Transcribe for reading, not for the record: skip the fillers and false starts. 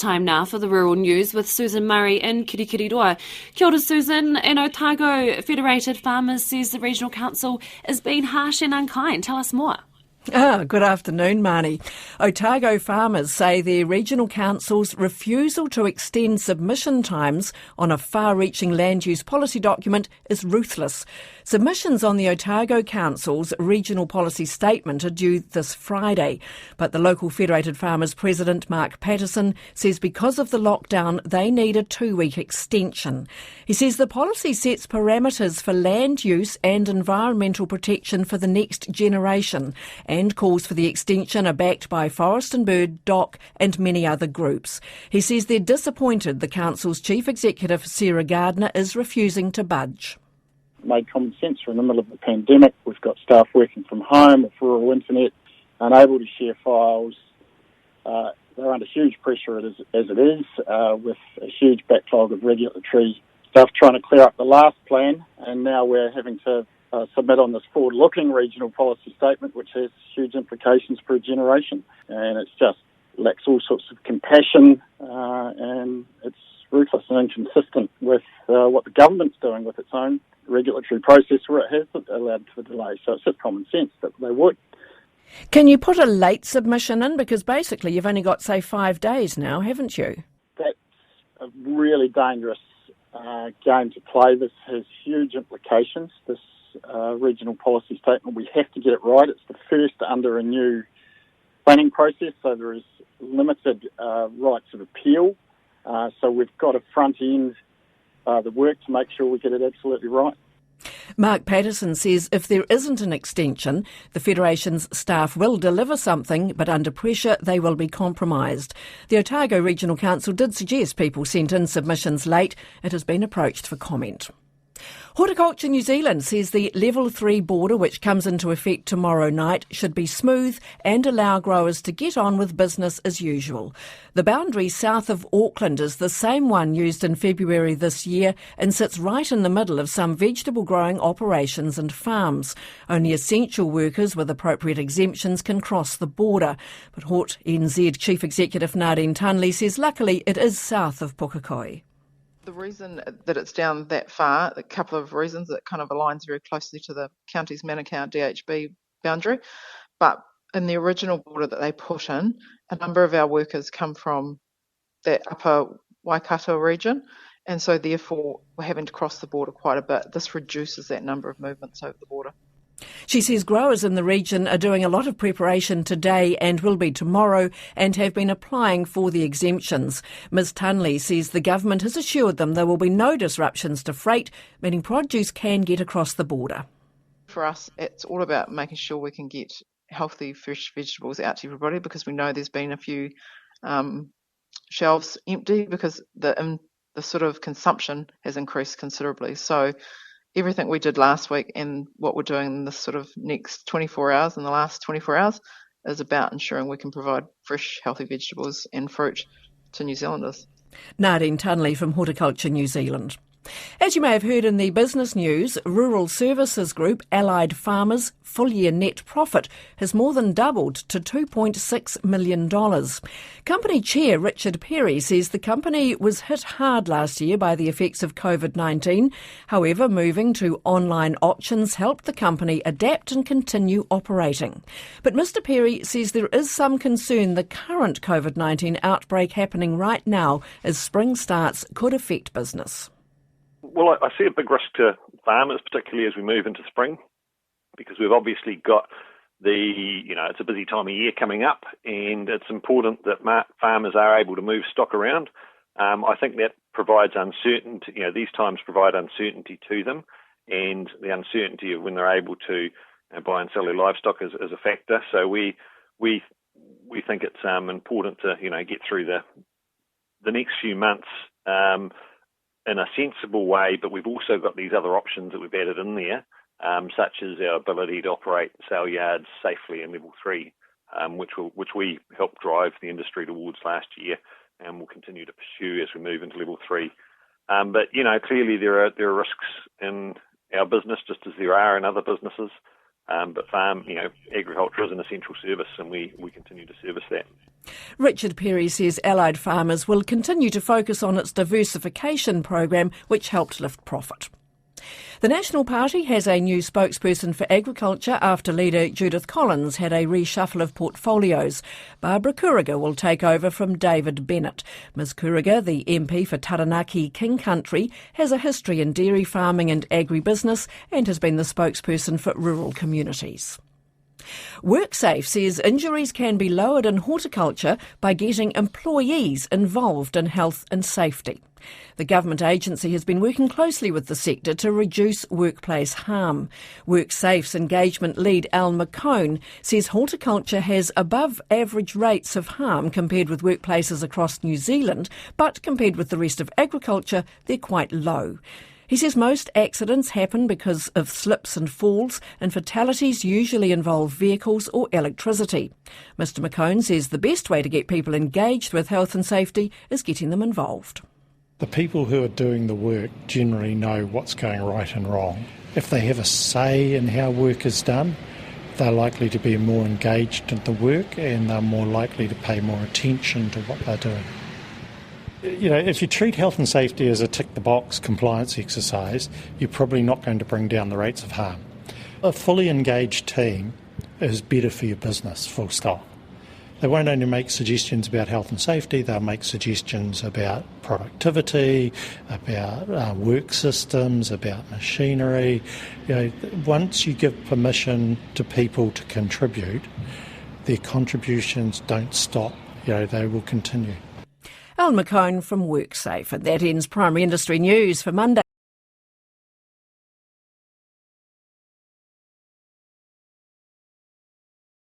time now for the Rural News with Susan Murray in Kirikiriroa. Kia ora, Susan. And Otago Federated Farmers says the Regional Council is being harsh and unkind. Tell us more. Good afternoon, Marnie. Otago farmers say their regional council's refusal to extend submission times on a far-reaching land use policy document is ruthless. Submissions on the Otago Council's regional policy statement are due this Friday, but the local Federated Farmers President, Mark Patterson, says because of the lockdown, they need a 2-week extension. He says the policy sets parameters for land use and environmental protection for the next generation, and calls for the extension are backed by Forest and Bird, DOC and many other groups. He says they're disappointed the Council's Chief Executive, Sarah Gardner, is refusing to budge. Made common sense. We're in the middle of a pandemic. We've got staff working from home with rural internet, unable to share files. They're under huge pressure as it is, with a huge backlog of regulatory stuff trying to clear up the last plan, and now we're having to submit on this forward-looking regional policy statement, which has huge implications for a generation. And it's just lacks all sorts of compassion, and it's ruthless and inconsistent with what the government's doing with its own regulatory process where it has allowed for delay. So it's just common sense that they would. Can you put a late submission in? Because basically you've only got, say, 5 days now, haven't you? That's a really dangerous game to play. This has huge implications, this regional policy statement. We have to get it right. It's the first under a new planning process, so there is limited rights of appeal. So we've got to front end the work to make sure we get it absolutely right. Mark Patterson says if there isn't an extension, the Federation's staff will deliver something, but under pressure they will be compromised. The Otago Regional Council did suggest people sent in submissions late. It has been approached for comment. Horticulture New Zealand says the Level 3 border, which comes into effect tomorrow night, should be smooth and allow growers to get on with business as usual. The boundary south of Auckland is the same one used in February this year and sits right in the middle of some vegetable growing operations and farms. Only essential workers with appropriate exemptions can cross the border. But Hort NZ Chief Executive Nadine Tunley says luckily it is south of Pukekohe. The reason that it's down that far, a couple of reasons, it kind of aligns very closely to the county's Manukau DHB boundary. But in the original border that they put in, a number of our workers come from that upper Waikato region, and so therefore we're having to cross the border quite a bit. This reduces that number of movements over the border. She says growers in the region are doing a lot of preparation today and will be tomorrow and have been applying for the exemptions. Ms Tunley says the government has assured them there will be no disruptions to freight, meaning produce can get across the border. For us, it's all about making sure we can get healthy, fresh vegetables out to everybody, because we know there's been a few shelves empty because the sort of consumption has increased considerably. So everything we did last week and what we're doing in this sort of next 24 hours, in the last 24 hours, is about ensuring we can provide fresh, healthy vegetables and fruit to New Zealanders. Nadine Tunley from Horticulture New Zealand. As you may have heard in the business news, rural services group Allied Farmers' full-year net profit has more than doubled to $2.6 million. Company chair Richard Perry says the company was hit hard last year by the effects of COVID-19. However, moving to online auctions helped the company adapt and continue operating. But Mr Perry says there is some concern the current COVID-19 outbreak happening right now as spring starts could affect business. Well, I see a big risk to farmers, particularly as we move into spring, because we've obviously got it's a busy time of year coming up, and it's important that farmers are able to move stock around. I think that provides uncertainty. These times provide uncertainty to them, and the uncertainty of when they're able to buy and sell their livestock is a factor. So we think it's important to get through the next few months in a sensible way, but we've also got these other options that we've added in there, such as our ability to operate sale yards safely in level 3, which we helped drive the industry towards last year and will continue to pursue as we move into level 3. But clearly there are risks in our business, just as there are in other businesses. But agriculture is an essential service, and we continue to service that. Richard Perry says Allied Farmers will continue to focus on its diversification program, which helped lift profit. The National Party has a new spokesperson for agriculture after leader Judith Collins had a reshuffle of portfolios. Barbara Kuriga will take over from David Bennett. Ms Kuriga, the MP for Taranaki King Country, has a history in dairy farming and agribusiness and has been the spokesperson for rural communities. WorkSafe says injuries can be lowered in horticulture by getting employees involved in health and safety. The government agency has been working closely with the sector to reduce workplace harm. WorkSafe's engagement lead Al McCone says horticulture has above average rates of harm compared with workplaces across New Zealand, but compared with the rest of agriculture, they're quite low. He says most accidents happen because of slips and falls, and fatalities usually involve vehicles or electricity. Mr McCone says the best way to get people engaged with health and safety is getting them involved. The people who are doing the work generally know what's going right and wrong. If they have a say in how work is done, they're likely to be more engaged in the work, and they're more likely to pay more attention to what they're doing. If you treat health and safety as a tick-the-box compliance exercise, you're probably not going to bring down the rates of harm. A fully engaged team is better for your business, full stop. They won't only make suggestions about health and safety, they'll make suggestions about productivity, about work systems, about machinery. Once you give permission to people to contribute, their contributions don't stop. They will continue. Al McCone from WorkSafe. And that ends Primary Industry News for Monday.